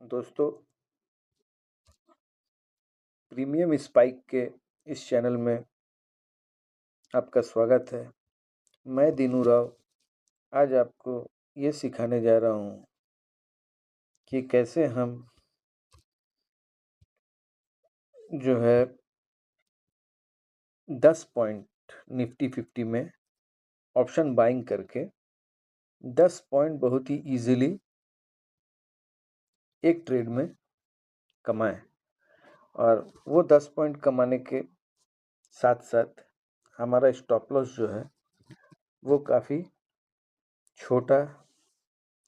दोस्तों, premium spike के इस चैनल में आपका स्वागत है। मैं दीनू राव आज आपको ये सिखाने जा रहा हूँ कि कैसे हम जो है 10 पॉइंट निफ्टी 50 में ऑप्शन बाइंग करके 10 पॉइंट बहुत ही इजीली एक ट्रेड में कमाएं। और वो 10 पॉइंट कमाने के साथ साथ हमारा स्टॉप लॉस जो है वो काफ़ी छोटा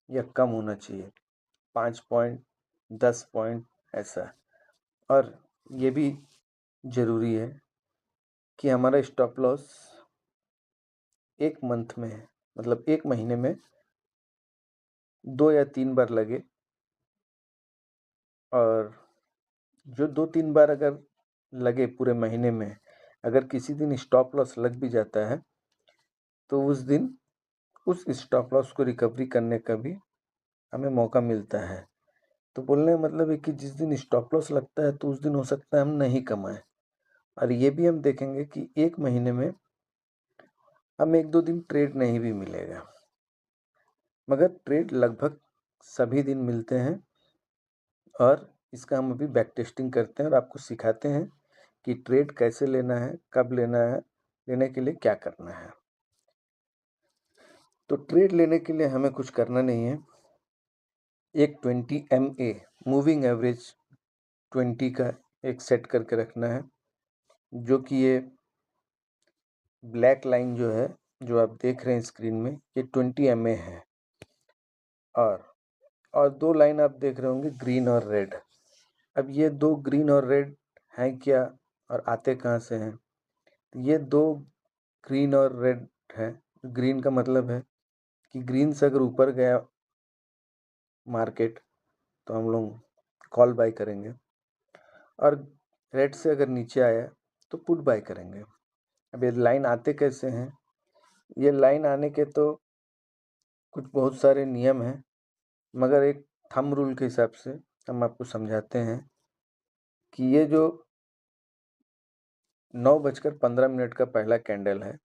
या कम होना चाहिए, 5 पॉइंट 10 पॉइंट ऐसा। और ये भी ज़रूरी है कि हमारा स्टॉप लॉस एक मंथ में है, मतलब एक महीने में 2 या 3 बार लगे। और जो 2-3 बार अगर लगे पूरे महीने में, अगर किसी दिन स्टॉप लॉस लग भी जाता है तो उस दिन उस स्टॉप लॉस को रिकवरी करने का भी हमें मौका मिलता है। तो बोलने का मतलब है कि जिस दिन स्टॉप लॉस लगता है तो उस दिन हो सकता है हम नहीं कमाएं। और ये भी हम देखेंगे कि एक महीने में हम 1-2 दिन ट्रेड नहीं भी मिलेगा, मगर ट्रेड लगभग सभी दिन मिलते हैं। और इसका हम अभी बैक टेस्टिंग करते हैं और आपको सिखाते हैं कि ट्रेड कैसे लेना है, कब लेना है, लेने के लिए क्या करना है। तो ट्रेड लेने के लिए हमें कुछ करना नहीं है। एक 20 MA मूविंग एवरेज 20 का एक सेट करके रखना है, जो कि ये ब्लैक लाइन जो है, जो आप देख रहे हैं स्क्रीन में, ये 20 MA है। और 2 लाइन आप देख रहे होंगे, ग्रीन और रेड। अब ये 2 ग्रीन और रेड हैं क्या और आते कहाँ से हैं? ये 2 ग्रीन और रेड है। ग्रीन का मतलब है कि ग्रीन से अगर ऊपर गया मार्केट तो हम लोग कॉल बाय करेंगे, और रेड से अगर नीचे आया तो पुट बाय करेंगे। अब ये लाइन आते कैसे हैं? ये लाइन आने के तो कुछ बहुत सारे नियम हैं, मगर एक थंब रूल के हिसाब से हम आपको समझाते हैं कि ये जो 9:15 का पहला कैंडल है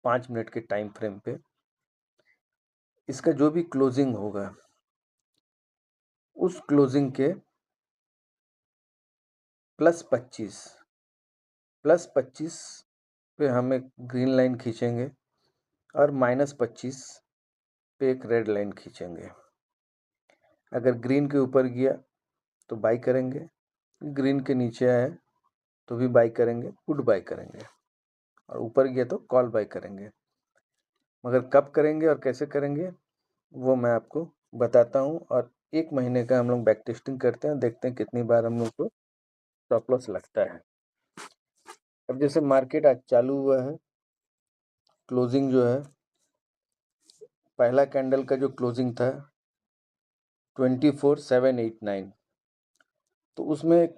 5 मिनट के टाइम फ्रेम पे, इसका जो भी क्लोजिंग होगा उस क्लोजिंग के +25 पे हम एक ग्रीन लाइन खींचेंगे और -25 पे एक रेड लाइन खींचेंगे। अगर ग्रीन के ऊपर गया तो बाई करेंगे, ग्रीन के नीचे आया तो भी बाई करेंगे, पुट बाई करेंगे, और ऊपर गया तो कॉल बाई करेंगे। मगर कब करेंगे और कैसे करेंगे वो मैं आपको बताता हूँ। और एक महीने का हम लोग बैक टेस्टिंग करते हैं, देखते हैं कितनी बार हम लोग को स्टॉप लॉस लगता है। अब जैसे मार्केट आज चालू हुआ है, क्लोजिंग जो है, पहला कैंडल का जो क्लोजिंग था 24,789, तो उसमें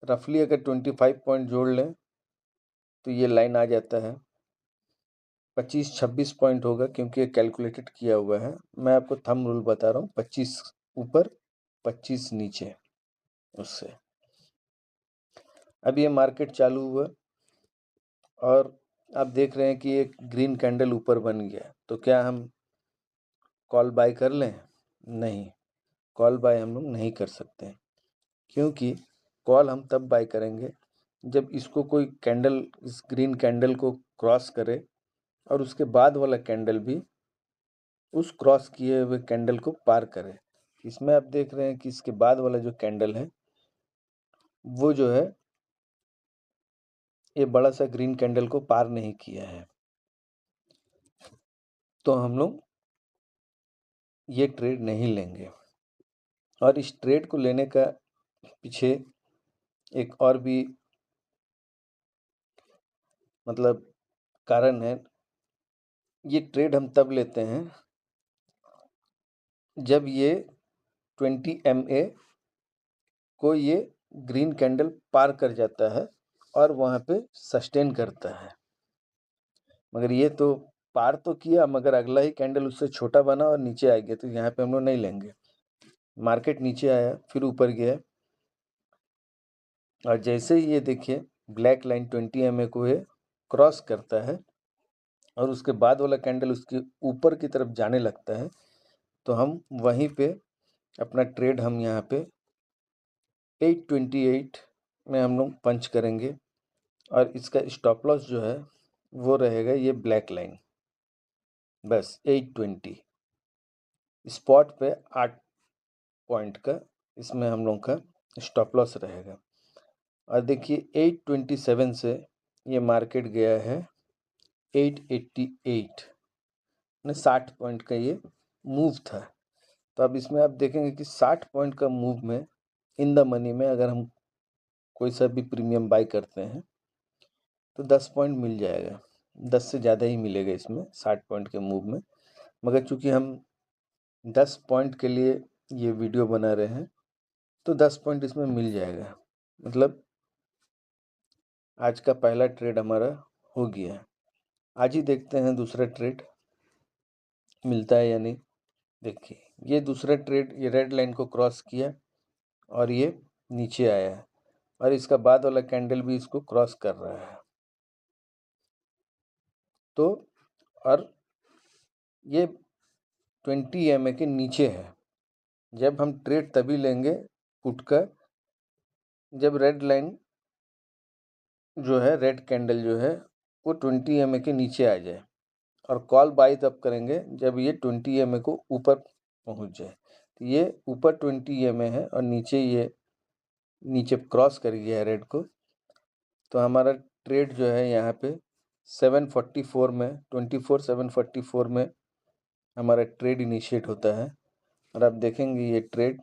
रफली अगर 25 पॉइंट जोड़ लें तो ये लाइन आ जाता है 25-26 पॉइंट होगा, क्योंकि ये कैलकुलेटेड किया हुआ है। मैं आपको थंब रूल बता रहा हूँ, 25 ऊपर 25 नीचे उससे। अब ये मार्केट चालू हुआ और आप देख रहे हैं कि एक ग्रीन कैंडल ऊपर बन गया, तो क्या हम कॉल बाय कर लें? नहीं, कॉल बाय हम लोग नहीं कर सकते, क्योंकि कॉल हम तब बाय करेंगे जब इसको कोई कैंडल, इस ग्रीन कैंडल को क्रॉस करे और उसके बाद वाला कैंडल भी उस क्रॉस किए हुए कैंडल को पार करे। इसमें आप देख रहे हैं कि इसके बाद वाला जो कैंडल है वो जो है ये बड़ा सा ग्रीन कैंडल को पार नहीं किया है, तो हम लोग ये ट्रेड नहीं लेंगे। और इस ट्रेड को लेने का पीछे एक और भी मतलब कारण है। ये ट्रेड हम तब लेते हैं जब ये 20 MA को ये ग्रीन कैंडल पार कर जाता है और वहाँ पे सस्टेन करता है। मगर ये तो पार तो किया, मगर अगला ही कैंडल उससे छोटा बना और नीचे आ गया, तो यहाँ पे हम लोग नहीं लेंगे। मार्केट नीचे आया, फिर ऊपर गया, और जैसे ही ये देखिए ब्लैक लाइन 20 MA को ये क्रॉस करता है और उसके बाद वाला कैंडल उसके ऊपर की तरफ जाने लगता है, तो हम वहीं पे अपना ट्रेड हम यहाँ पे 828 में हम लोग पंच करेंगे, और इसका स्टॉप लॉस जो है वो रहेगा ये ब्लैक लाइन, बस 820। स्पॉट पे 8 पॉइंट का इसमें हम लोग का स्टॉप लॉस रहेगा। और देखिए 827 से ये मार्केट गया है 888 ने 60 पॉइंट का ये मूव था। तो अब इसमें आप देखेंगे कि 60 पॉइंट का मूव में इन द मनी में अगर हम कोई सा भी प्रीमियम बाई करते हैं तो 10 पॉइंट मिल जाएगा, 10 से ज़्यादा ही मिलेगा इसमें 60 पॉइंट के मूव में। मगर चूंकि हम 10 पॉइंट के लिए ये वीडियो बना रहे हैं तो 10 पॉइंट इसमें मिल जाएगा, मतलब आज का पहला ट्रेड हमारा हो गया। आज ही देखते हैं दूसरा ट्रेड मिलता है या नहीं। देखिए ये दूसरा ट्रेड, ये रेड लाइन को क्रॉस किया और ये नीचे आया है, और इसका बाद वाला कैंडल भी इसको क्रॉस कर रहा है। तो और ये 20 MA के नीचे है। जब हम ट्रेड तभी लेंगे पुट का जब रेड लाइन जो है, रेड कैंडल जो है वो 20 MA के नीचे आ जाए, और कॉल बाई तब करेंगे जब ये 20 MA को ऊपर पहुंच जाए। तो ये ऊपर 20 MA है और नीचे ये नीचे क्रॉस कर गया है रेड को, तो हमारा ट्रेड जो है यहाँ पे 744 में 744 में हमारा ट्रेड इनिशिएट होता है। और आप देखेंगे ये ट्रेड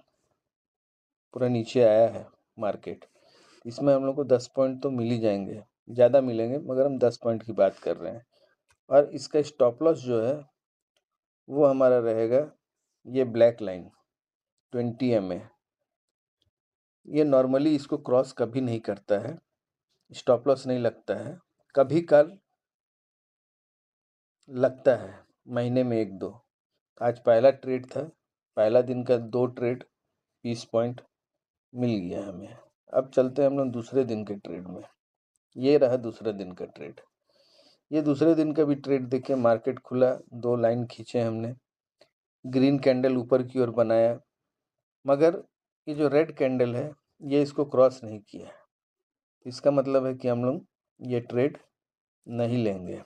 पूरा नीचे आया है मार्केट, इसमें हम लोग को 10 पॉइंट तो मिल ही जाएंगे, ज़्यादा मिलेंगे मगर हम 10 पॉइंट की बात कर रहे हैं। और इसका स्टॉप लॉस जो है वो हमारा रहेगा ये ब्लैक लाइन 20 MA। ये नॉर्मली इसको क्रॉस कभी नहीं करता है, स्टॉप लॉस नहीं लगता है, कभी कल लगता है महीने में 1-2। आज पहला ट्रेड था, पहला दिन का 2 ट्रेड 20 पॉइंट मिल गया हमें। अब चलते हैं हम लोग दूसरे दिन के ट्रेड में। ये रहा दूसरा दिन का ट्रेड। ये दूसरे दिन का भी ट्रेड देखिए, मार्केट खुला, 2 लाइन खींचे हमने, ग्रीन कैंडल ऊपर की ओर बनाया, मगर ये जो रेड कैंडल है ये इसको क्रॉस नहीं किया है। इसका मतलब है कि हम लोग ये ट्रेड नहीं लेंगे।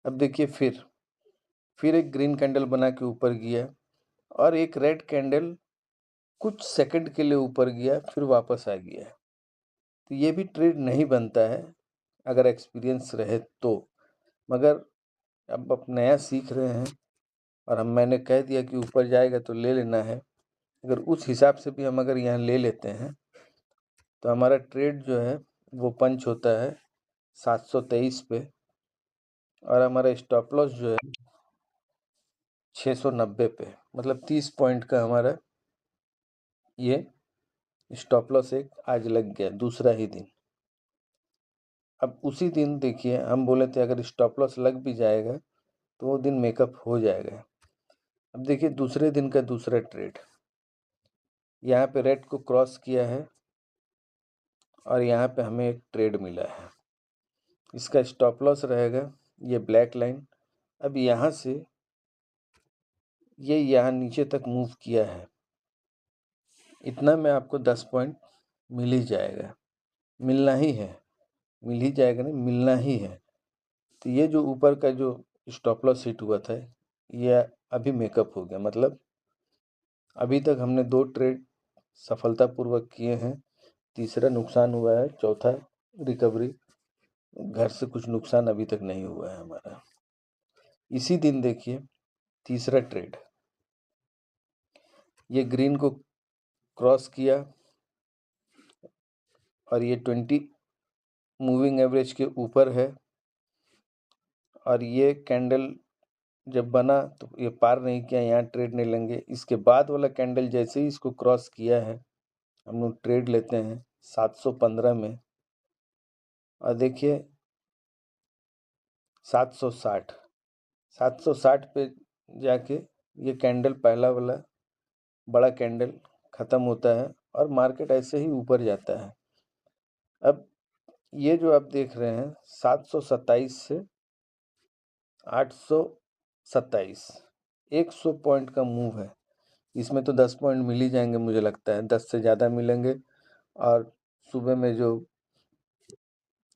अब देखिए फिर एक ग्रीन कैंडल बना के ऊपर गया, और एक रेड कैंडल कुछ सेकंड के लिए ऊपर गया, फिर वापस आ गया। तो ये भी ट्रेड नहीं बनता है अगर एक्सपीरियंस रहे तो। मगर अब नया सीख रहे हैं, और मैंने कह दिया कि ऊपर जाएगा तो ले लेना है। अगर उस हिसाब से भी हम अगर यहाँ ले लेते हैं तो हमारा ट्रेड जो है वो पंच होता है 723 पे, और हमारा स्टॉप लॉस जो है 690 पे, मतलब 30 पॉइंट का हमारा ये स्टॉप लॉस एक आज लग गया दूसरा ही दिन। अब उसी दिन देखिए हम बोले थे अगर स्टॉप लॉस लग भी जाएगा तो वो दिन मेकअप हो जाएगा। अब देखिए दूसरे दिन का दूसरा ट्रेड, यहाँ पे रेड को क्रॉस किया है और यहाँ पे हमें एक ट्रेड मिला है। इसका स्टॉप लॉस रहेगा ये ब्लैक लाइन। अब यहाँ से ये यहाँ नीचे तक मूव किया है, इतना में आपको 10 पॉइंट मिल ही जाएगा, मिलना ही है, मिल ही जाएगा नहीं, मिलना ही है। तो ये जो ऊपर का जो स्टॉप लॉस हिट हुआ था ये अभी मेकअप हो गया, मतलब अभी तक हमने 2 ट्रेड सफलतापूर्वक किए हैं, तीसरा नुकसान हुआ है, चौथा रिकवरी, घर से कुछ नुकसान अभी तक नहीं हुआ है हमारा। इसी दिन देखिए तीसरा ट्रेड, ये ग्रीन को क्रॉस किया और ये 20 मूविंग एवरेज के ऊपर है, और ये कैंडल जब बना तो ये पार नहीं किया, यहाँ ट्रेड नहीं लेंगे। इसके बाद वाला कैंडल जैसे ही इसको क्रॉस किया है हम लोग ट्रेड लेते हैं 715 में, और देखिए 760 760 पे जाके ये कैंडल पहला वाला बड़ा कैंडल ख़त्म होता है और मार्केट ऐसे ही ऊपर जाता है। अब ये जो आप देख रहे हैं 727 से 827, 100 पॉइंट का मूव है। इसमें तो 10 पॉइंट मिल ही जाएंगे, मुझे लगता है 10 से ज़्यादा मिलेंगे। और सुबह में जो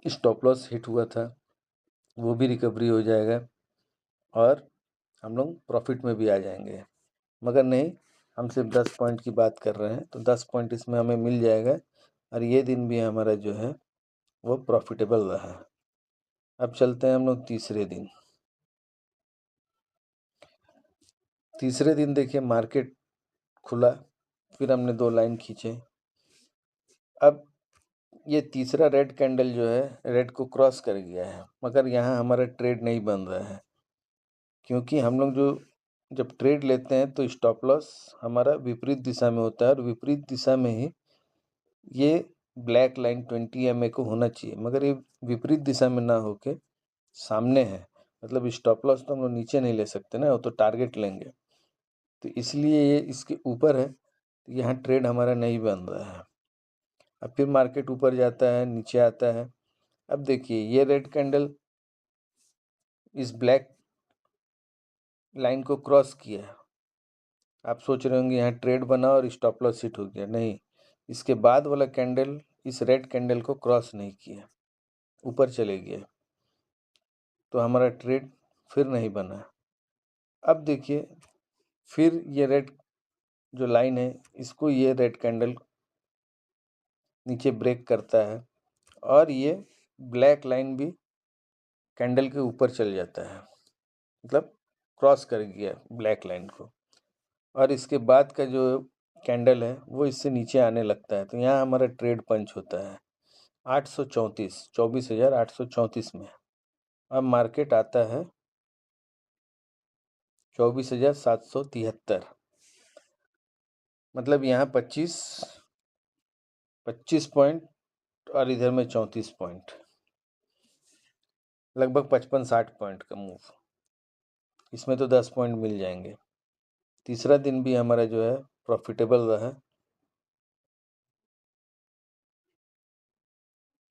स्टॉप लॉस हिट हुआ था वो भी रिकवरी हो जाएगा और हम लोग प्रॉफिट में भी आ जाएंगे। मगर नहीं, हम सिर्फ 10 पॉइंट की बात कर रहे हैं, तो 10 पॉइंट इसमें हमें मिल जाएगा और ये दिन भी हमारा जो है वो प्रॉफिटेबल रहा। अब चलते हैं हम लोग तीसरे दिन। तीसरे दिन देखिए मार्केट खुला, फिर हमने 2 लाइन खींचे। अब ये तीसरा रेड कैंडल जो है रेड को क्रॉस कर गया है, मगर यहाँ हमारा ट्रेड नहीं बन रहा है, क्योंकि हम लोग जो जब ट्रेड लेते हैं तो स्टॉप लॉस हमारा विपरीत दिशा में होता है और विपरीत दिशा में ही ये ब्लैक लाइन 20 EMA को होना चाहिए, मगर ये विपरीत दिशा में ना होके सामने है। मतलब स्टॉप लॉस तो हम लोग नीचे नहीं ले सकते ना, वो तो टारगेट लेंगे, तो इसलिए ये इसके ऊपर है, तो यहाँ ट्रेड हमारा नहीं बन रहा है। अब फिर मार्केट ऊपर जाता है, नीचे आता है। अब देखिए ये रेड कैंडल इस ब्लैक लाइन को क्रॉस किया। आप सोच रहे होंगे यहाँ ट्रेड बना और स्टॉप लॉस हिट हो गया, नहीं, इसके बाद वाला कैंडल इस रेड कैंडल को क्रॉस नहीं किया, ऊपर चले गया, तो हमारा ट्रेड फिर नहीं बना। अब देखिए फिर ये रेड जो लाइन है इसको ये रेड कैंडल नीचे ब्रेक करता है और ये ब्लैक लाइन भी कैंडल के ऊपर चल जाता है, मतलब क्रॉस कर गया ब्लैक लाइन को, और इसके बाद का जो कैंडल है वो इससे नीचे आने लगता है, तो यहाँ हमारा ट्रेड पंच होता है 834, 24,834 में। अब मार्केट आता है 24,773, मतलब यहाँ 25 पॉइंट और इधर में 34 पॉइंट, लगभग 55-60 पॉइंट का मूव। इसमें तो 10 पॉइंट मिल जाएंगे। तीसरा दिन भी हमारा जो है प्रॉफिटेबल रहा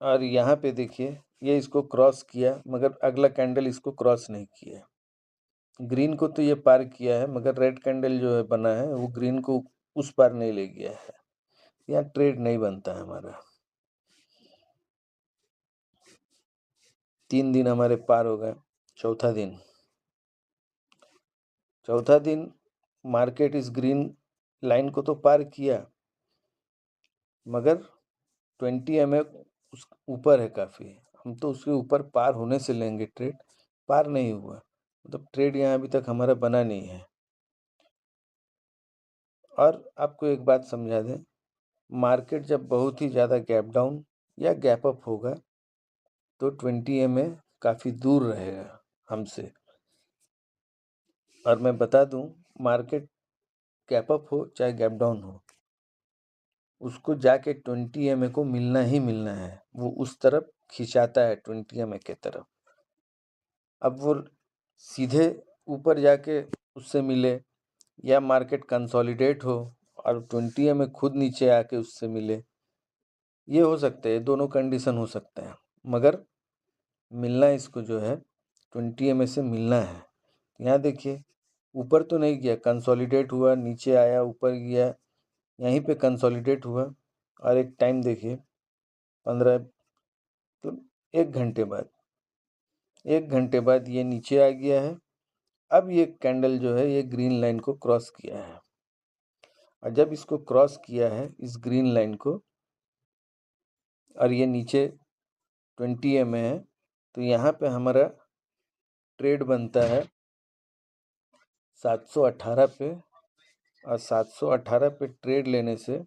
और यहाँ पे देखिए ये इसको क्रॉस किया, मगर अगला कैंडल इसको क्रॉस नहीं किया। ग्रीन को तो ये पार किया है, मगर रेड कैंडल जो है बना है वो ग्रीन को उस पार नहीं ले गया है, यहाँ ट्रेड नहीं बनता है हमारा। 3 दिन हमारे पार हो गए। चौथा दिन मार्केट इस ग्रीन लाइन को तो पार किया, मगर 20 EMA उस ऊपर है काफ़ी, हम तो उसके ऊपर पार होने से लेंगे ट्रेड, पार नहीं हुआ, मतलब ट्रेड यहाँ अभी तक हमारा बना नहीं है। और आपको एक बात समझा दें, मार्केट जब बहुत ही ज़्यादा गैप डाउन या गैप अप होगा तो 20 EMA काफ़ी दूर रहेगा हमसे। और मैं बता दूं, मार्केट गैप अप हो चाहे गैप डाउन हो, उसको जाके 20 EMA को मिलना ही मिलना है, वो उस तरफ खिंचाता है 20 EMA के तरफ। अब वो सीधे ऊपर जाके उससे मिले या मार्केट कंसोलिडेट हो और 20 EMA खुद नीचे आके उससे मिले, ये हो सकते हैं, दोनों कंडीशन हो सकते हैं, मगर मिलना इसको जो है 20 EMA से मिलना है। यहाँ देखिए ऊपर तो नहीं गया, कंसोलिडेट हुआ, नीचे आया, ऊपर गया, यहीं पे कंसोलिडेट हुआ और एक टाइम देखिए 15, मतलब 1 घंटे बाद ये नीचे आ गया है। अब ये कैंडल जो है ये ग्रीन लाइन को क्रॉस किया है, और जब इसको क्रॉस किया है इस ग्रीन लाइन को और ये नीचे 20 EMA है, तो यहाँ पे हमारा ट्रेड बनता है 718 पे, और 718 पे ट्रेड लेने से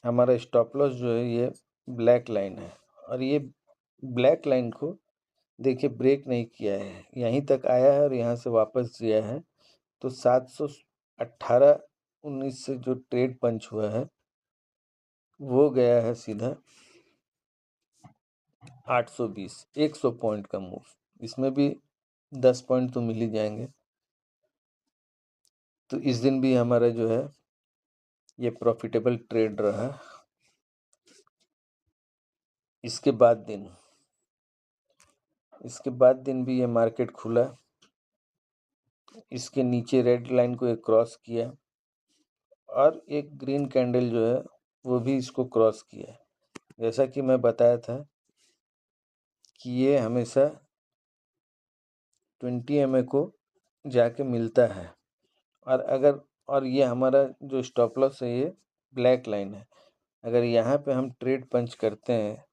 हमारा स्टॉप लॉस जो है ये ब्लैक लाइन है, और ये ब्लैक लाइन को देखिए ब्रेक नहीं किया है, यहीं तक आया है और यहाँ से वापस गया है, तो 718-19 से जो ट्रेड पंच हुआ है वो गया है सीधा 820, 100 पॉइंट का मूव। इसमें भी 10 पॉइंट तो मिल ही जाएंगे। तो इस दिन भी हमारा जो है ये प्रॉफिटेबल ट्रेड रहा। इसके बाद दिन भी ये मार्केट खुला, इसके नीचे रेड लाइन को एक क्रॉस किया और एक ग्रीन कैंडल जो है वो भी इसको क्रॉस किया। जैसा कि मैं बताया था कि ये हमेशा 20 EMA को जाके मिलता है, और ये हमारा जो स्टॉप लॉस है ये ब्लैक लाइन है। अगर यहाँ पे हम ट्रेड पंच करते हैं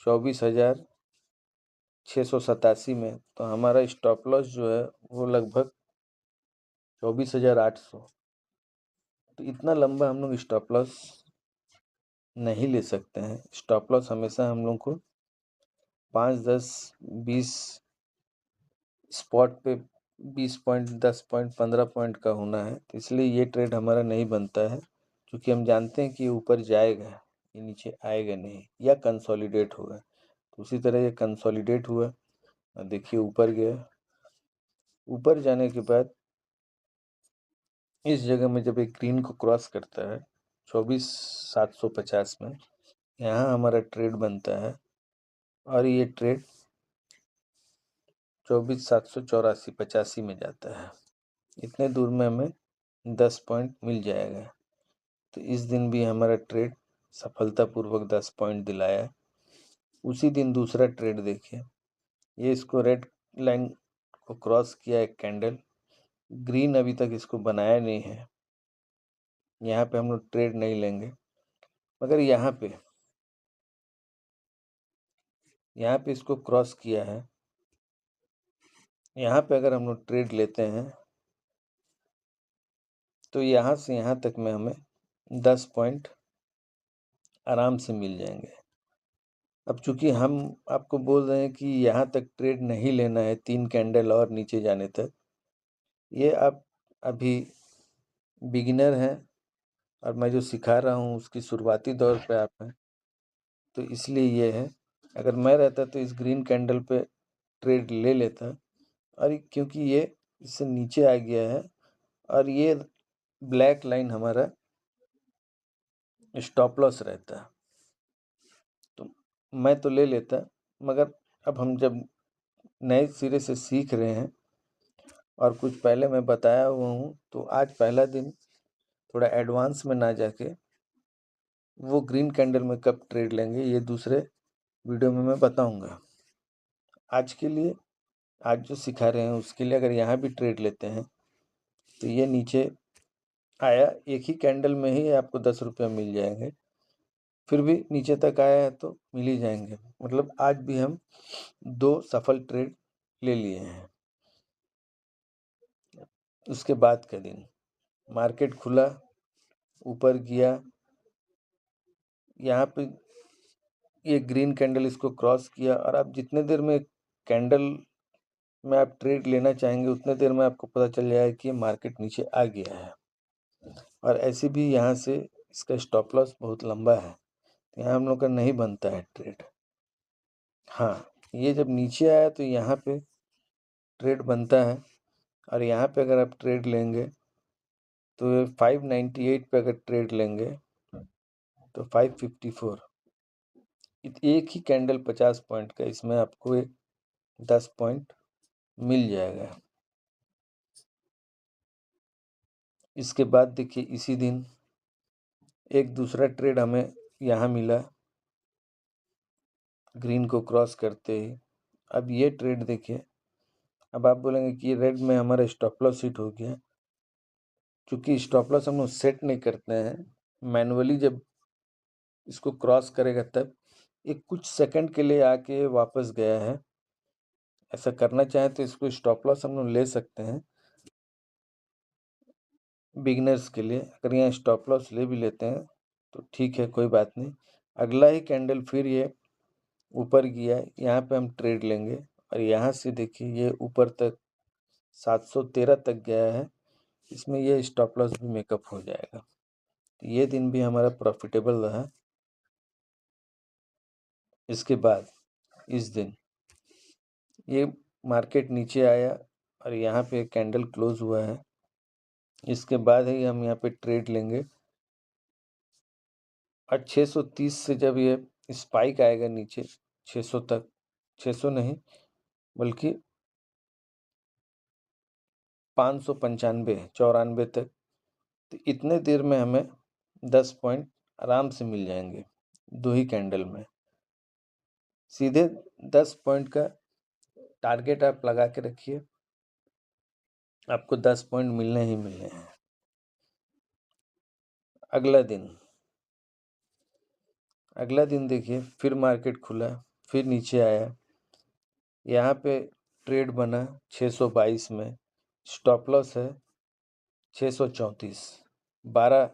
24,687 में, तो हमारा स्टॉप लॉस जो है वो लगभग 24,800। तो इतना लंबा हम लोग स्टॉप लॉस नहीं ले सकते हैं। स्टॉप लॉस हमेशा हम लोग को 5, 10, 20 स्पॉट पे 20 पॉइंट, 10 पॉइंट, 15 पॉइंट का होना है। तो इसलिए ये ट्रेड हमारा नहीं बनता है, क्योंकि हम जानते हैं कि ये ऊपर जाएगा, ये नीचे आएगा नहीं या कंसोलिडेट होगा। तो उसी तरह ये कंसोलिडेट हुआ और देखिए ऊपर गया। ऊपर जाने के बाद इस जगह में जब एक ग्रीन को क्रॉस करता है 24,750 में, यहाँ हमारा ट्रेड बनता है और ये ट्रेड 24,784, 85 में जाता है। इतने दूर में हमें 10 पॉइंट मिल जाएगा। तो इस दिन भी हमारा ट्रेड सफलतापूर्वक 10 पॉइंट दिलाया। उसी दिन दूसरा ट्रेड देखिए, ये इसको रेड लाइन को क्रॉस किया एक कैंडल, ग्रीन अभी तक इसको बनाया नहीं है। यहाँ पे हम लोग ट्रेड नहीं लेंगे, मगर यहाँ पे इसको क्रॉस किया है। यहाँ पे अगर हम लोग ट्रेड लेते हैं तो यहाँ से यहाँ तक में हमें 10 पॉइंट आराम से मिल जाएंगे। अब चूंकि हम आपको बोल रहे हैं कि यहाँ तक ट्रेड नहीं लेना है, 3 कैंडल और नीचे जाने तक, ये आप अभी बिगिनर हैं और मैं जो सिखा रहा हूँ उसकी शुरुआती दौर पे आप हैं, तो इसलिए ये है। अगर मैं रहता तो इस ग्रीन कैंडल पे ट्रेड ले लेता, और क्योंकि ये इससे नीचे आ गया है और ये ब्लैक लाइन हमारा स्टॉप लॉस रहता, तो मैं तो ले लेता। मगर अब हम जब नए सिरे से सीख रहे हैं और कुछ पहले मैं बताया हुआ हूँ, तो आज पहला दिन थोड़ा एडवांस में ना जाके वो ग्रीन कैंडल में कब ट्रेड लेंगे ये दूसरे वीडियो में मैं बताऊंगा। आज के लिए, आज जो सिखा रहे हैं उसके लिए, अगर यहाँ भी ट्रेड लेते हैं तो ये नीचे आया, एक ही कैंडल में ही आपको 10 रुपये मिल जाएंगे। फिर भी नीचे तक आया है तो मिल ही जाएंगे। मतलब आज भी हम 2 सफल ट्रेड ले लिए हैं। उसके बाद का दिन मार्केट खुला, ऊपर गया, यहाँ पे ये ग्रीन कैंडल इसको क्रॉस किया, और आप जितने देर में कैंडल में आप ट्रेड लेना चाहेंगे उतने देर में आपको पता चल जाएगा कि मार्केट नीचे आ गया है। और ऐसे भी यहाँ से इसका स्टॉप लॉस बहुत लंबा है, यहाँ हम लोग का नहीं बनता है ट्रेड। हाँ, ये जब नीचे आया तो यहाँ पे ट्रेड बनता है, और यहाँ पे अगर आप ट्रेड लेंगे तो 598 पे अगर ट्रेड लेंगे तो 554, एक ही कैंडल 50 पॉइंट का, इसमें आपको एक 10 पॉइंट मिल जाएगा। इसके बाद देखिए इसी दिन एक दूसरा ट्रेड हमें यहाँ मिला ग्रीन को क्रॉस करते ही। अब ये ट्रेड देखिए, अब आप बोलेंगे कि रेड में हमारा स्टॉप लॉस हिट हो गया। क्योंकि स्टॉप लॉस हम लोग सेट नहीं करते हैं, मैनुअली जब इसको क्रॉस करेगा तब एक कुछ सेकंड के लिए आके वापस गया है। ऐसा करना चाहे तो इसको स्टॉप लॉस हम लोग ले सकते हैं बिगिनर्स के लिए। अगर यहाँ स्टॉप लॉस ले भी लेते हैं तो ठीक है, कोई बात नहीं। अगला ही कैंडल फिर ये ऊपर गया, यहाँ पे हम ट्रेड लेंगे, और यहाँ से देखिए ये ऊपर तक 713 तक गया है, इसमें ये स्टॉप लॉस भी मेकअप हो जाएगा। तो ये दिन भी हमारा प्रॉफिटेबल रहा। इसके बाद इस दिन ये मार्केट नीचे आया और यहाँ पे कैंडल क्लोज हुआ है, इसके बाद ही हम यहाँ पे ट्रेड लेंगे। और 630 से जब ये स्पाइक आएगा नीचे 600 तक, 600 नहीं बल्कि 595 94 तक, तो इतने देर में हमें 10 पॉइंट आराम से मिल जाएंगे 2 ही कैंडल में। सीधे 10 पॉइंट का टारगेट आप लगा के रखिए, आपको 10 पॉइंट मिलने ही मिलने हैं। अगला दिन देखिए, फिर मार्केट खुला, फिर नीचे आया, यहाँ पे ट्रेड बना 622 में, स्टॉप लॉस है 634, 12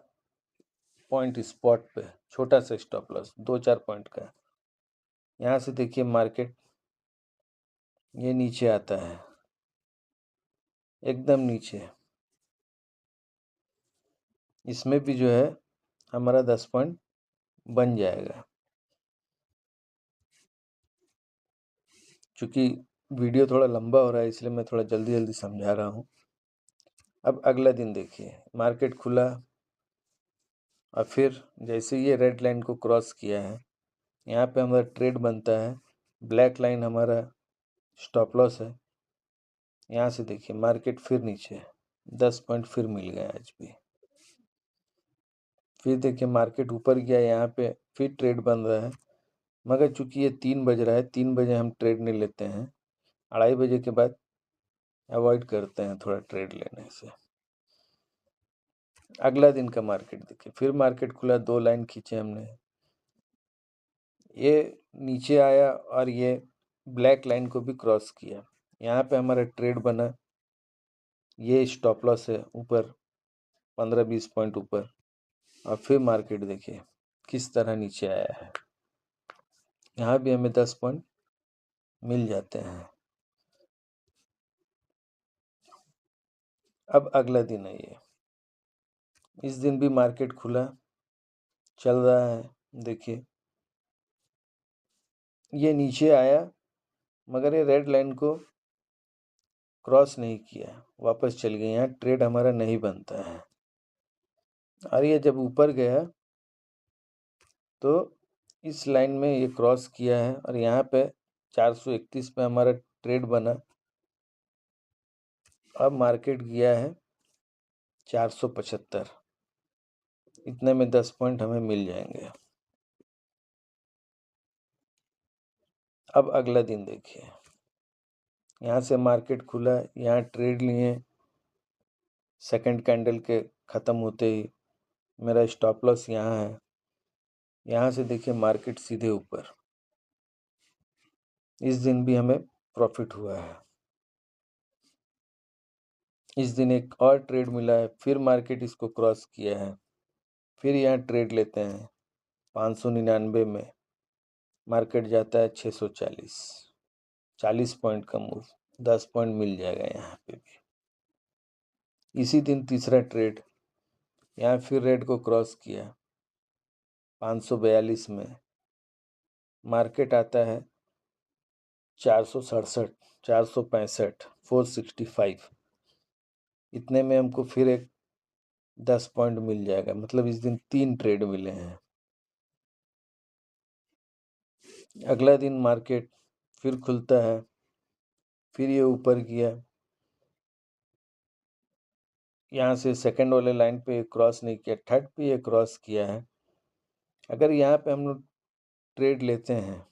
पॉइंट स्पॉट पे, छोटा सा स्टॉप लॉस 2-4 पॉइंट का। यहाँ से देखिए मार्केट ये नीचे आता है, एकदम नीचे, इसमें भी जो है हमारा 10 पॉइंट बन जाएगा। चूँकि वीडियो थोड़ा लंबा हो रहा है इसलिए मैं थोड़ा जल्दी जल्दी समझा रहा हूँ। अब अगला दिन देखिए, मार्केट खुला और फिर जैसे ये रेड लाइन को क्रॉस किया है, यहाँ पे हमारा ट्रेड बनता है, ब्लैक लाइन हमारा स्टॉप लॉस है। यहाँ से देखिए मार्केट फिर नीचे, 10 पॉइंट फिर मिल गए आज भी। फिर देखिए मार्केट ऊपर गया, यहाँ पे फिर ट्रेड बन रहा है, मगर चूंकि ये 3 बज रहा है, 3 बजे हम ट्रेड नहीं लेते हैं, 2:30 बजे के बाद अवॉइड करते हैं थोड़ा ट्रेड लेने से। अगला दिन का मार्केट देखिए, फिर मार्केट खुला, 2 लाइन खींचे हमने, ये नीचे आया और ये ब्लैक लाइन को भी क्रॉस किया, यहाँ पे हमारा ट्रेड बना, ये स्टॉप लॉस है ऊपर 15-20 पॉइंट ऊपर। और फिर मार्केट देखिए किस तरह नीचे आया है, यहाँ भी हमें 10 पॉइंट मिल जाते हैं। अब अगला दिन है ये, इस दिन भी मार्केट खुला, चल रहा है, देखिए ये नीचे आया मगर ये रेड लाइन को क्रॉस नहीं किया, वापस चल गए, यहाँ ट्रेड हमारा नहीं बनता है। और ये जब ऊपर गया तो इस लाइन में ये क्रॉस किया है और यहाँ पे 431 पे हमारा ट्रेड बना। अब मार्केट गया है 475, इतने में 10 पॉइंट हमें मिल जाएंगे। अब अगला दिन देखिए, यहाँ से मार्केट खुला, यहाँ ट्रेड लिए, सेकंड कैंडल के ख़त्म होते ही मेरा स्टॉप लॉस यहाँ है, यहाँ से देखिए मार्केट सीधे ऊपर, इस दिन भी हमें प्रॉफिट हुआ है। इस दिन एक और ट्रेड मिला है, फिर मार्केट इसको क्रॉस किया है, फिर यहाँ ट्रेड लेते हैं 599 में, मार्केट जाता है 640, 40 पॉइंट का मूव, 10 पॉइंट मिल जाएगा यहाँ पे भी। इसी दिन तीसरा ट्रेड, यहाँ फिर रेड को क्रॉस किया 542 में, मार्केट आता है 467, 465, 465, इतने में हमको फिर एक 10 पॉइंट मिल जाएगा, मतलब इस दिन 3 ट्रेड मिले हैं। अगला दिन मार्केट फिर खुलता है, फिर ये ऊपर किया, यहाँ से सेकंड वाले लाइन पे क्रॉस नहीं किया, थर्ड पे ये क्रॉस किया है। अगर यहाँ पे हम लोग ट्रेड लेते हैं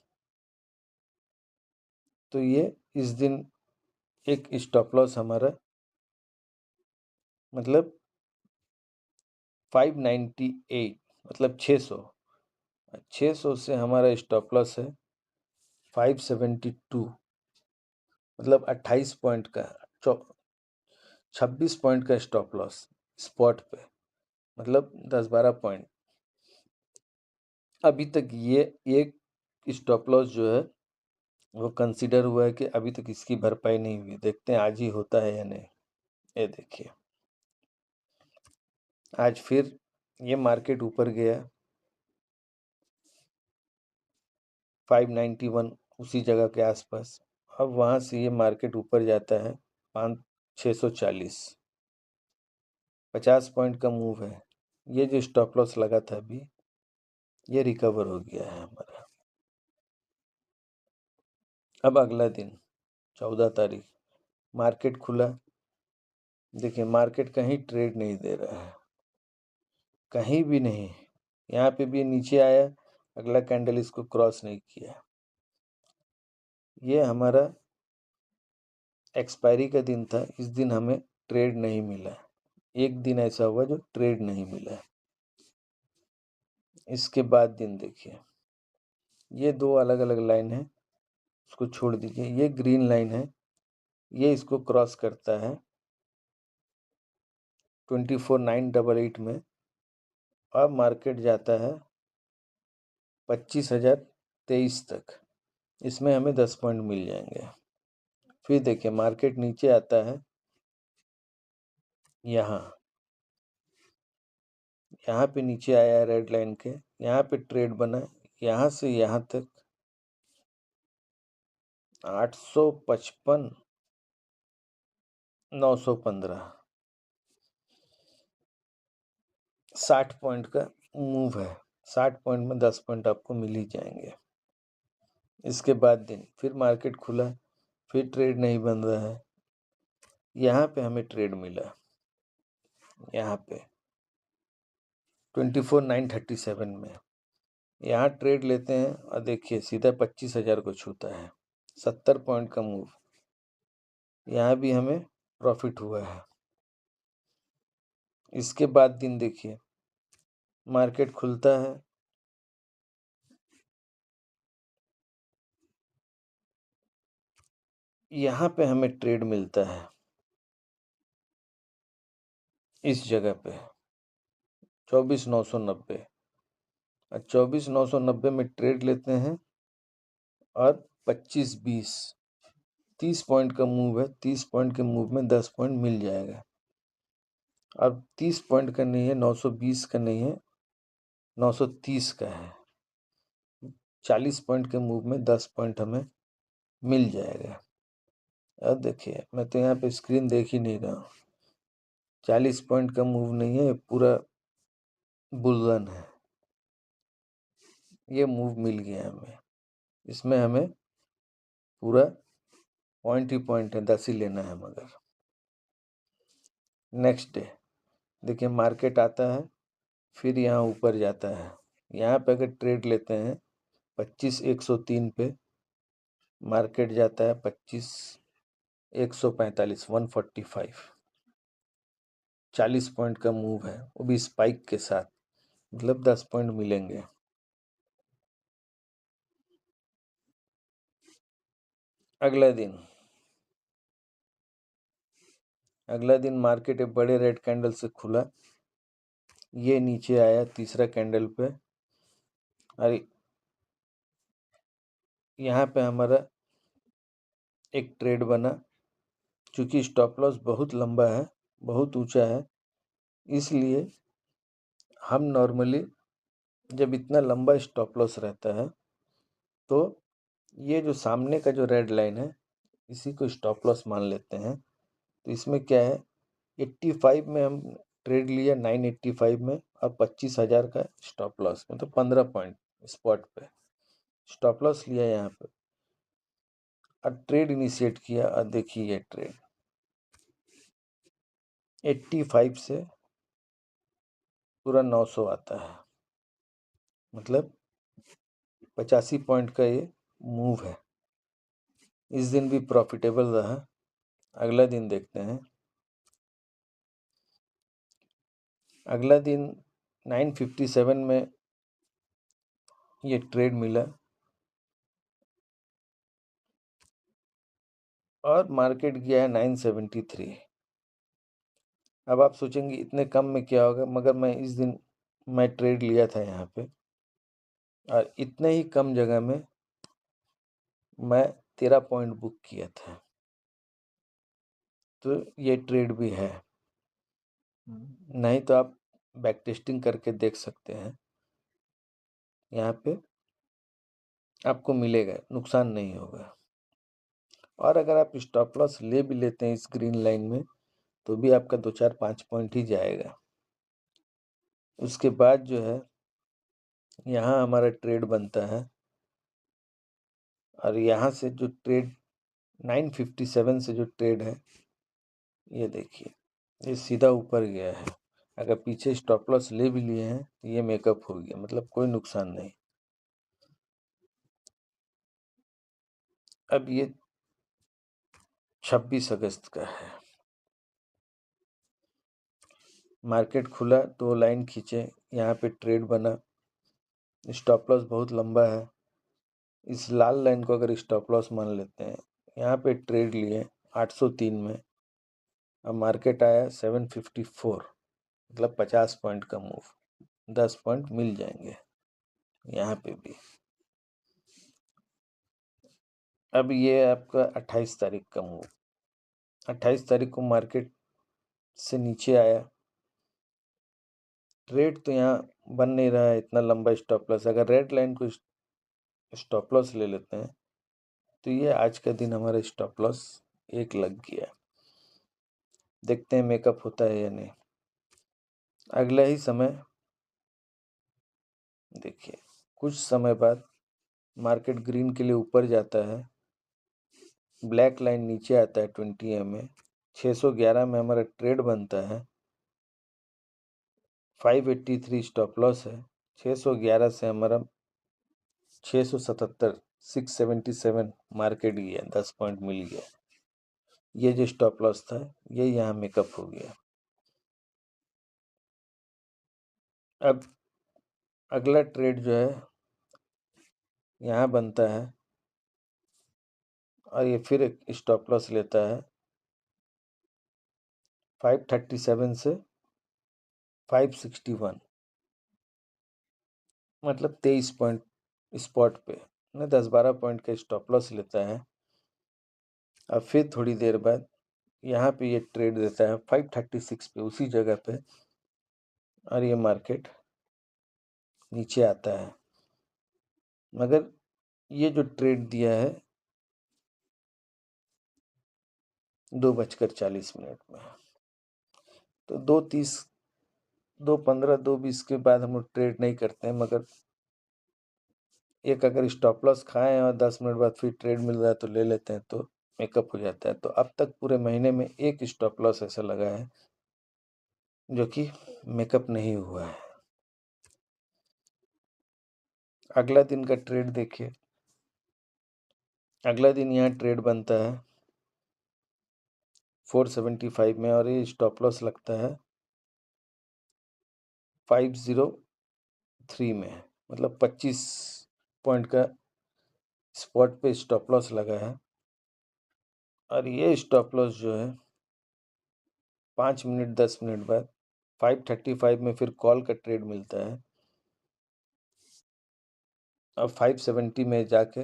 तो ये इस दिन एक स्टॉप लॉस हमारा मतलब 598, मतलब 600 से हमारा स्टॉप लॉस है 572, मतलब 28 पॉइंट का, 26 पॉइंट का स्टॉप लॉस स्पॉट पे, मतलब 10-12 पॉइंट। अभी तक ये एक स्टॉप लॉस जो है वो कंसीडर हुआ है कि अभी तक इसकी भरपाई नहीं हुई, देखते हैं आज ही होता है या नहीं। ये देखिए आज फिर ये मार्केट ऊपर गया 591 उसी जगह के आसपास, अब वहाँ से ये मार्केट ऊपर जाता है 640, 50 पॉइंट का मूव है। ये जो स्टॉप लॉस लगा था अभी, ये रिकवर हो गया है हमारा। अब अगला दिन 14 तारीख मार्केट खुला। देखिए मार्केट कहीं ट्रेड नहीं दे रहा है, कहीं भी नहीं। यहाँ पे भी नीचे आया, अगला कैंडल इसको क्रॉस नहीं किया। ये हमारा एक्सपायरी का दिन था, इस दिन हमें ट्रेड नहीं मिला। एक दिन ऐसा हुआ जो ट्रेड नहीं मिला। इसके बाद दिन देखिए, ये दो अलग अलग लाइन है, उसको छोड़ दीजिए। ये ग्रीन लाइन है, ये इसको क्रॉस करता है 24,988 में, और मार्केट जाता है 25,023 तक। इसमें हमें 10 पॉइंट मिल जाएंगे। फिर देखिए मार्केट नीचे आता है, यहाँ पे नीचे आया है रेड लाइन के, यहाँ पे ट्रेड बना, यहाँ से यहाँ तक 855 915 60 पॉइंट का मूव है। 60 पॉइंट में 10 पॉइंट आपको मिल ही जाएंगे। इसके बाद दिन फिर मार्केट खुला, फिर ट्रेड नहीं बन रहा है। यहाँ पे हमें ट्रेड मिला, यहाँ पे 24,937 में। यहाँ ट्रेड लेते हैं और देखिए सीधा 25,000 को छूता है। 70 पॉइंट का मूव, यहाँ भी हमें प्रॉफिट हुआ है। इसके बाद दिन देखिए मार्केट खुलता है, यहाँ पे हमें ट्रेड मिलता है इस जगह पे 24,990, और 24,990 में ट्रेड लेते हैं और 25-20 30 पॉइंट का मूव है। 30 पॉइंट के मूव में 10 पॉइंट मिल जाएगा। अब 30 पॉइंट का नहीं है, 920 का नहीं है, 930 का है। 40 पॉइंट के मूव में 10 पॉइंट हमें मिल जाएगा। अब देखिए मैं तो यहाँ पे स्क्रीन देख ही नहीं रहा हूँ। 40 पॉइंट का मूव नहीं है, पूरा बुल रन है। ये मूव मिल गया हमें, इसमें हमें पूरा पॉइंट ही पॉइंट है, 10 ही लेना है। मगर नेक्स्ट डे देखिए मार्केट आता है, फिर यहाँ ऊपर जाता है। यहाँ पे अगर ट्रेड लेते हैं 25,103 पे, मार्केट जाता है 25,145 145। 40 पॉइंट का मूव है, वो भी स्पाइक के साथ, मतलब 10 पॉइंट मिलेंगे। अगला दिन मार्केट एक बड़े रेड कैंडल से खुला, ये नीचे आया तीसरा कैंडल पे, और यहाँ पे हमारा एक ट्रेड बना। चूँकि स्टॉप लॉस बहुत लंबा है, बहुत ऊंचा है, इसलिए हम नॉर्मली जब इतना लंबा स्टॉप लॉस रहता है तो ये जो सामने का जो रेड लाइन है, इसी को स्टॉप लॉस मान लेते हैं। तो इसमें क्या है, 85 में हम ट्रेड लिया, 985 में, और 25,000 का स्टॉप लॉस, मतलब 15 पॉइंट स्पॉट पे स्टॉप लॉस लिया यहाँ पे, और ट्रेड इनिशिएट किया। और देखिए ये ट्रेड 85 से पूरा 900 आता है, मतलब 85 पॉइंट का ये मूव है। इस दिन भी प्रॉफिटेबल रहा। अगला दिन देखते हैं। अगला दिन 957 में ये ट्रेड मिला, और मार्केट गया है 973। अब आप सोचेंगे इतने कम में क्या होगा, मगर इस दिन मैं ट्रेड लिया था यहाँ पे, और इतने ही कम जगह में मैं 13 पॉइंट बुक किया था। तो ये ट्रेड भी है, नहीं तो आप बैक टेस्टिंग करके देख सकते हैं। यहाँ पे आपको मिलेगा, नुकसान नहीं होगा। और अगर आप स्टॉप लॉस ले भी लेते हैं इस ग्रीन लाइन में, तो भी आपका 2-4-5 पॉइंट ही जाएगा। उसके बाद जो है यहाँ हमारा ट्रेड बनता है और यहाँ से जो ट्रेड 957 से जो ट्रेड है, ये देखिए ये सीधा ऊपर गया है। अगर पीछे स्टॉप लॉस ले भी लिए हैं तो ये मेकअप हो गया, मतलब कोई नुकसान नहीं। अब ये 26 अगस्त का है, मार्केट खुला, 2 लाइन खींचे, यहाँ पे ट्रेड बना, स्टॉप लॉस बहुत लंबा है। इस लाल लाइन को अगर स्टॉप लॉस मान लेते हैं, यहाँ पे ट्रेड लिए 803 में, अब मार्केट आया 754, मतलब 50 पॉइंट का मूव, 10 पॉइंट मिल जाएंगे यहाँ पे भी। अब ये आपका 28 तारीख का मूव, 28 तारीख को मार्केट से नीचे आया, ट्रेड तो यहाँ बन नहीं रहा है, इतना लंबा स्टॉप लॉस। अगर रेड लाइन को स्टॉप लॉस ले लेते हैं तो ये आज का दिन हमारा स्टॉप लॉस 1 लग गया। देखते हैं मेकअप होता है या नहीं। अगला ही समय देखिए, कुछ समय बाद मार्केट ग्रीन के लिए ऊपर जाता है, ब्लैक लाइन नीचे आता है 20 में, 611 में हमारा ट्रेड बनता है, 583 स्टॉप लॉस है, 611 से हमारा 677 677 मार्केट गया, 10 पॉइंट मिल गया। ये जो स्टॉप लॉस था ये यहाँ मेकअप हो गया। अब अगला ट्रेड जो है यहाँ बनता है और ये फिर एक स्टॉप लॉस लेता है 537 से 561, मतलब 23 पॉइंट स्पॉट पे ना, 10-12 पॉइंट का स्टॉप लॉस लेता है। अब फिर थोड़ी देर बाद यहाँ पे ये ट्रेड देता है 536 पे, उसी जगह पे, और ये मार्केट नीचे आता है। मगर ये जो ट्रेड दिया है 2:40 में, तो 2:30, 2:15, 2:20 के बाद हम लोग ट्रेड नहीं करते हैं। मगर एक अगर स्टॉप लॉस खाएं और 10 मिनट बाद फिर ट्रेड मिल रहा है तो ले लेते हैं, तो मेकअप हो जाता है। तो अब तक पूरे महीने में एक स्टॉप लॉस ऐसा लगा है जो कि मेकअप नहीं हुआ है। अगला दिन का ट्रेड देखिए, अगला दिन यहाँ ट्रेड बनता है 475 में और ये स्टॉप लॉस लगता है 503 में, मतलब 25 पॉइंट का स्पॉट पे स्टॉप लॉस लगा है। और ये स्टॉप लॉस जो है 5 मिनट 10 मिनट बाद 535 में फिर कॉल का ट्रेड मिलता है, अब 570 में जाके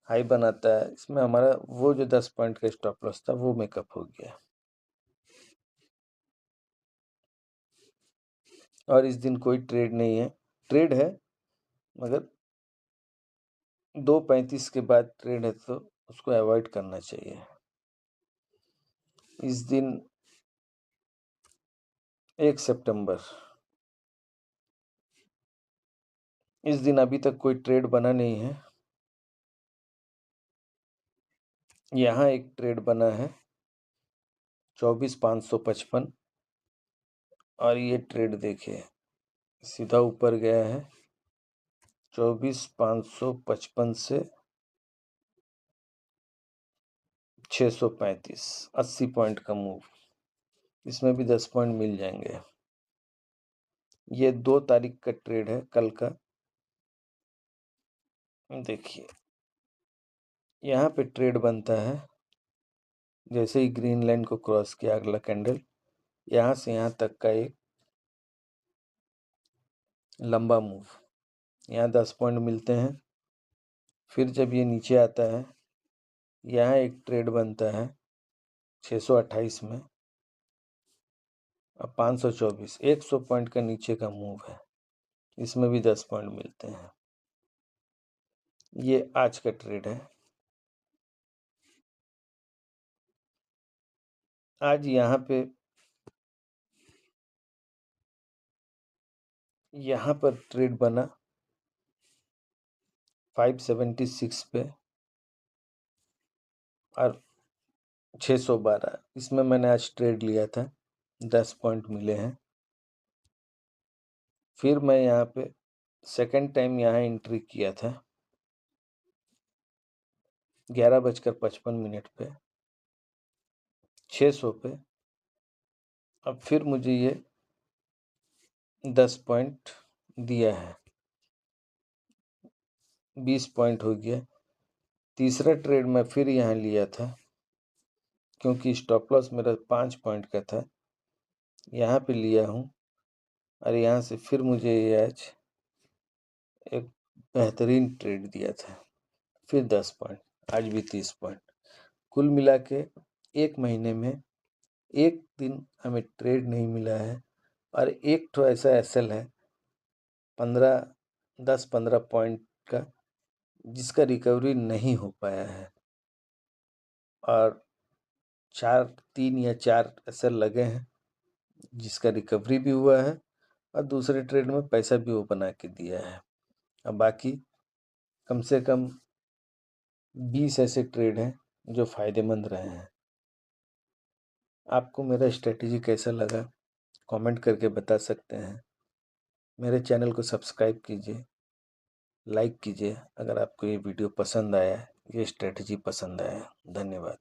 हाई बनाता है। इसमें हमारा वो जो 10 पॉइंट का स्टॉप लॉस था वो मेकअप हो गया। और इस दिन कोई ट्रेड नहीं है, ट्रेड है मगर 2:35 के बाद ट्रेड है, तो उसको अवॉइड करना चाहिए। इस दिन 1 सितंबर, इस दिन अभी तक कोई ट्रेड बना नहीं है। यहाँ एक ट्रेड बना है 24,555 और ये ट्रेड देखिए सीधा ऊपर गया है 24,555 से 635, 80 पॉइंट का मूव, इसमें भी 10 पॉइंट मिल जाएंगे। ये 2 तारीख का ट्रेड है, कल का। देखिए यहाँ पे ट्रेड बनता है, जैसे ही ग्रीन लाइन को क्रॉस किया अगला कैंडल, यहाँ से यहाँ तक का एक लंबा मूव, यहाँ 10 पॉइंट मिलते हैं। फिर जब ये नीचे आता है, यहाँ एक ट्रेड बनता है 628 में, अब 524, 100 पॉइंट का नीचे का मूव है, इसमें भी 10 पॉइंट मिलते हैं। ये आज का ट्रेड है। आज यहाँ पर ट्रेड बना 576 पे और 612। इसमें मैंने आज ट्रेड लिया था, 10 पॉइंट मिले हैं। फिर मैं यहाँ पे सेकंड टाइम यहाँ एंट्री किया था 11:55 पे 600 पे। अब फिर मुझे ये 10 पॉइंट दिया है, 20 पॉइंट हो गया। तीसरा ट्रेड मैं फिर यहाँ लिया था क्योंकि स्टॉप लॉस मेरा 5 पॉइंट का था, यहाँ पे लिया हूँ और यहाँ से फिर मुझे ये आज एक बेहतरीन ट्रेड दिया था, फिर 10 पॉइंट, आज भी 30 पॉइंट। कुल मिला के एक महीने में एक दिन हमें ट्रेड नहीं मिला है और एक तो ऐसा एसएल है 10-15 पॉइंट का जिसका रिकवरी नहीं हो पाया है, और 3 या 4 एसएल लगे हैं जिसका रिकवरी भी हुआ है और दूसरे ट्रेड में पैसा भी वो बना के दिया है। अब बाकी कम से कम 20 ऐसे ट्रेड हैं जो फ़ायदेमंद रहे हैं। आपको मेरा स्ट्रेटजी कैसा लगा कमेंट करके बता सकते हैं। मेरे चैनल को सब्सक्राइब कीजिए, लाइक कीजिए अगर आपको ये वीडियो पसंद आया, ये स्ट्रेटजी पसंद आया। धन्यवाद।